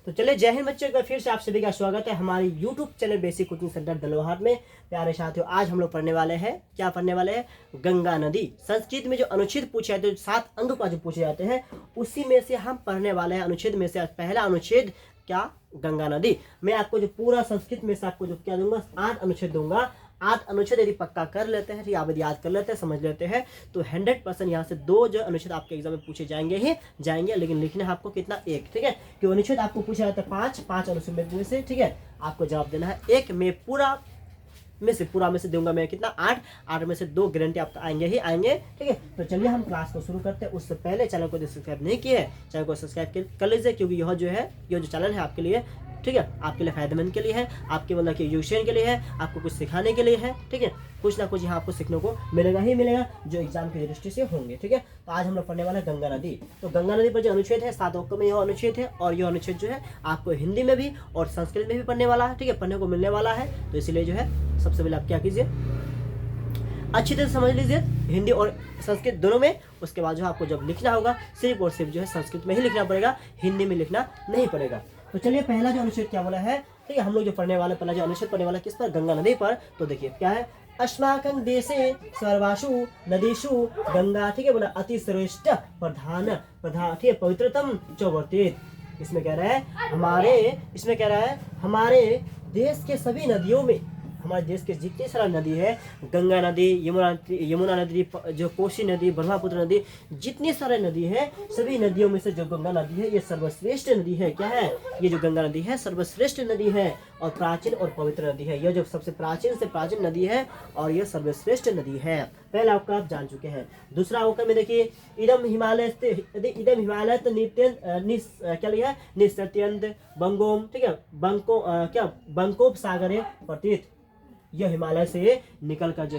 तो चलिए जय हिंद बच्चों, एक बार फिर से आप सभी का स्वागत है हमारे YouTube channel basic coaching centre Dalohar में। प्यारे साथियों, आज हम लोग पढ़ने वाले हैं, क्या पढ़ने वाले हैं? गंगा नदी। संस्कृत में जो अनुच्छेद पूछे जाते हैं, 7 अंक का जो पूछे जाते हैं, उसी में से हम पढ़ने वाले हैं। अनुच्छेद में से पहला अनुच्छेद क्या? गंगा नदी। मैं आपको जो पूरा संस्कृत में से आपको जो क्या दूंगा, 8 अनुच्छेद दूंगा। 8 अनुच्छेद यदि पक्का कर लेते हैं, आप यदि याद कर लेते हैं, समझ लेते हैं, तो 100% यहाँ से 2 जो अनुच्छेद आपके एग्जाम में पूछे जाएंगे ही जाएंगे। लेकिन लिखना है आपको कितना? 1। ठीक है, क्यों अनुच्छेद आपको पूछा जाता है 5 अनुच्छेद में से। ठीक है, आपको जवाब देना है 1 में पूरा में से दूंगा मैं कितना? 8 में से 2 गारंटी आपका आएंगे ही आएंगे। ठीक है, तो चलिए हम क्लास को शुरू करते हैं। उससे पहले चैनल को सब्सक्राइब नहीं किया है, चैनल को सब्सक्राइब कर लीजिए, क्योंकि यह जो चैनल है आपके लिए, ठीक है, आपके लिए फायदेमंद के लिए है, आपके मतलब कि एजुकेशन के लिए है, आपको कुछ सिखाने के लिए है। ठीक है, कुछ ना कुछ यहाँ आपको सीखने को मिलेगा ही मिलेगा, जो एग्जाम की दृष्टि से होंगे। ठीक है, तो आज हम लोग पढ़ने वाले हैं गंगा नदी। तो गंगा नदी पर जो अनुच्छेद है, 7 अंकों में यह अनुच्छेद है, और यह अनुच्छेद जो है आपको हिंदी में भी और संस्कृत में भी पढ़ने वाला है। ठीक है, पढ़ने को मिलने वाला है, तो इसलिए जो है सबसे पहले आप क्या कीजिए, अच्छी तरह समझ लीजिए हिंदी और संस्कृत दोनों में। उसके बाद जो आपको जब लिखना होगा, सिर्फ और सिर्फ जो है संस्कृत में ही लिखना पड़ेगा, हिंदी में लिखना नहीं पड़ेगा। तो चलिए पहला जो अनुच्छेद क्या बोला है, ठीक है, हम लोग जो पढ़ने वाले, पहला जो अनुच्छेद पढ़ने वाला किस पर? गंगा नदी पर। तो देखिए क्या है, अस्माकं देशे सर्वासु नदीषु गंगा, ठीक है, बोला अति श्रेष्ठ प्रधान, ठीक है, पवित्रतम च वर्तेत। इसमें कह रहा है हमारे देश के सभी नदियों में, हमारे देश के जितनी सारा नदी है, गंगा नदी, यमुना नदी, जो कोसी नदी, ब्रह्मपुत्र नदी, जितनी सारे नदी है, सभी नदियों में से जो गंगा नदी है, ये सर्वश्रेष्ठ नदी है। क्या है? ये जो गंगा नदी है सर्वश्रेष्ठ नदी है, और प्राचीन और पवित्र नदी है। यह जो सबसे प्राचीन से प्राचीन नदी है, और यह सर्वश्रेष्ठ नदी है। पहला अवकर आप जान चुके हैं। दूसरा अवकर में देखिए, इदम हिमालय क्या लिखा है? निसत्यंत बंगोम, ठीक है, बंकोप सागरे प्रतीत। यह हिमालय से निकलकर जो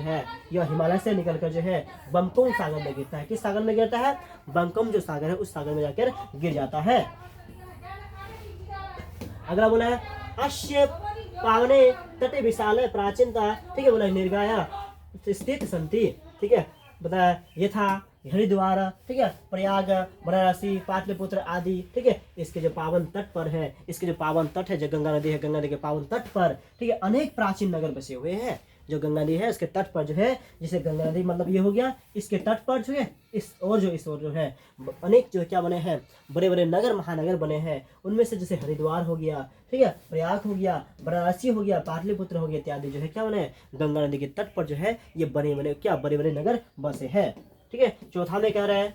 है बंकोम सागर में गिरता है। किस सागर में गिरता है? बंकोम जो सागर है, उस सागर में जाकर गिर जाता है। अगला बोला है, अश्य पावने तटे विशाल प्राचीनता, ठीक है, बोला निर्गाया स्थित संति। ठीक है, बताया यथा हरिद्वार, ठीक है, प्रयाग, वाराणसी, पाटलिपुत्र आदि। ठीक है, इसके जो पावन तट पर है, जो गंगा नदी है, गंगा नदी के पावन तट पर, ठीक है, अनेक प्राचीन नगर बसे हुए हैं। जो गंगा नदी है, इसके तट पर जो है, जिसे गंगा नदी मतलब ये हो गया, इसके तट पर जो है, इस ओर जो है अनेक जो क्या बने हैं, बड़े बड़े नगर, महानगर बने हैं। उनमें से जैसे हरिद्वार हो गया, ठीक है, प्रयाग हो गया, वाराणसी हो गया, पाटलिपुत्र हो गया, इत्यादि जो है क्या बने, गंगा नदी के तट पर जो है ये बड़े बड़े नगर बसे हैं। ठीक है, चौथा में कह रहे हैं,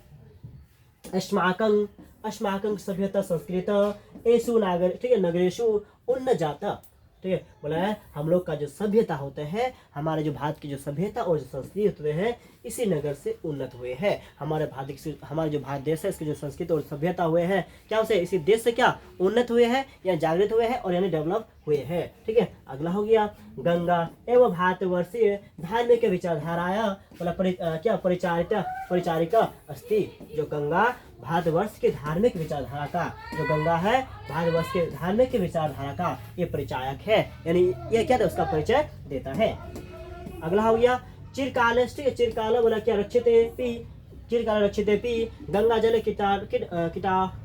अस्माकं सभ्यता संस्कृत एसु नागर, ठीक है, नगरेशु उन्न जाता। ठीक है, बोला है हम लोग का जो सभ्यता होते हैं, हमारे जो भारत की जो सभ्यता और जो संस्कृति होते हैं, इसी नगर से उन्नत हुए हैं। हमारे जो भारत देश है, इसके जो संस्कृति और सभ्यता हुए हैं, क्या उसे इसी देश से क्या उन्नत हुए हैं, या जागृत हुए हैं, और यानी डेवलप हुए हैं। ठीक है, अगला हो गया, गंगा एवं भारतवर्षीय धार्मिक विचारधाराया बोला क्या परिचारिका अस्ति। जो गंगा भारतवर्ष के धार्मिक विचारधारा का, जो गंगा है भारतवर्ष के धार्मिक विचारधारा का ये परिचायक है, यानी ये क्या था, उसका परिचय देता है। अगला हो गया, चिरकाल, ठीक है, चिरकाल बोला क्या, चिरकाल रक्षिते पी गंगा जल किटा, ठीक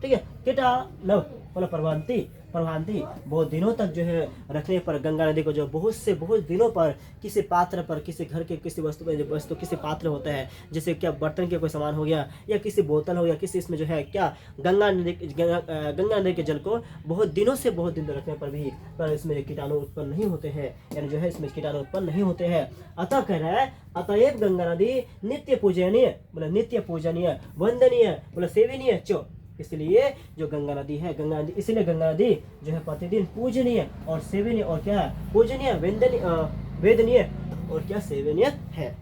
है, किटा बोला प्रभांति। बहुत दिनों तक जो है रखने पर गंगा नदी को जो बहुत दिनों पर किसी पात्र पर, किसी घर के किसी वस्तु किसी पात्र होता है, जैसे क्या बर्तन के कोई सामान हो गया, या किसी बोतल हो गया, किसी इसमें जो है क्या गंगा नदी के जल को बहुत दिन रखने पर भी पर इसमें कीटाणु उत्पन्न नहीं होते हैं, यानी जो है इसमें कीटाणु उत्पन्न नहीं होते हैं। अतः कह रहा है, अतएव गंगा नदी नित्य पूजनीय वंदनीय बोला सेवनीय चो। इसलिए जो गंगा नदी है, इसलिए गंगा नदी जो है प्रतिदिन पूजनीय और सेवनीय, और क्या है, पूजनीय, वेदनीय और क्या सेवनीय है।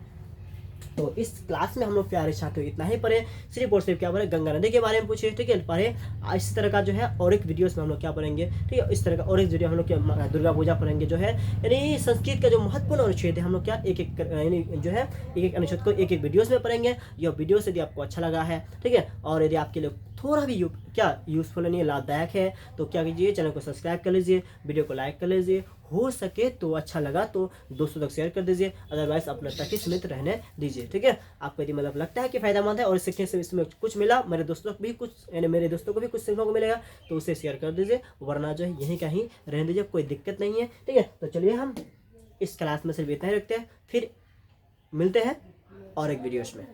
तो इस क्लास में हम लोग प्यारे छात्रों इतना ही पढ़े, सिर्फ और सिर्फ क्या पढ़े, गंगा नदी के बारे में पूछे। ठीक है, पढ़े। इस तरह का जो है और एक वीडियोस में हम लोग क्या पढ़ेंगे, ठीक है, इस तरह का और एक वीडियो हम लोग क्या दुर्गा पूजा पढ़ेंगे, जो है यानी संस्कृत का जो महत्वपूर्ण अनुच्छेद है, हम लोग क्या एक एक अनुच्छेद को एक वीडियोस में पढ़ेंगे। यह वीडियो यदि आपको अच्छा लगा है, ठीक है, और यदि आपके लिए थोड़ा भी यूजफुल नहीं, लाभदायक है, तो क्या कीजिए, चैनल को सब्सक्राइब कर लीजिए, वीडियो को लाइक कर लीजिए। हो सके तो अच्छा लगा तो दोस्तों तक शेयर कर दीजिए, अदरवाइज अपने तक ही सीमित रहने दीजिए। ठीक है, आपको यदि मतलब लगता है कि फायदेमंद है और सीखने से इसमें कुछ मिला, मेरे दोस्तों को भी कुछ, यानी मेरे दोस्तों को भी कुछ सीखने को मिलेगा, तो उसे शेयर कर दीजिए, वरना जो है यहीं कहीं रहने दीजिए, कोई दिक्कत नहीं है। ठीक है, तो चलिए हम इस क्लास में सिर्फ इतना ही रखते हैं, फिर मिलते हैं और एक वीडियोस में।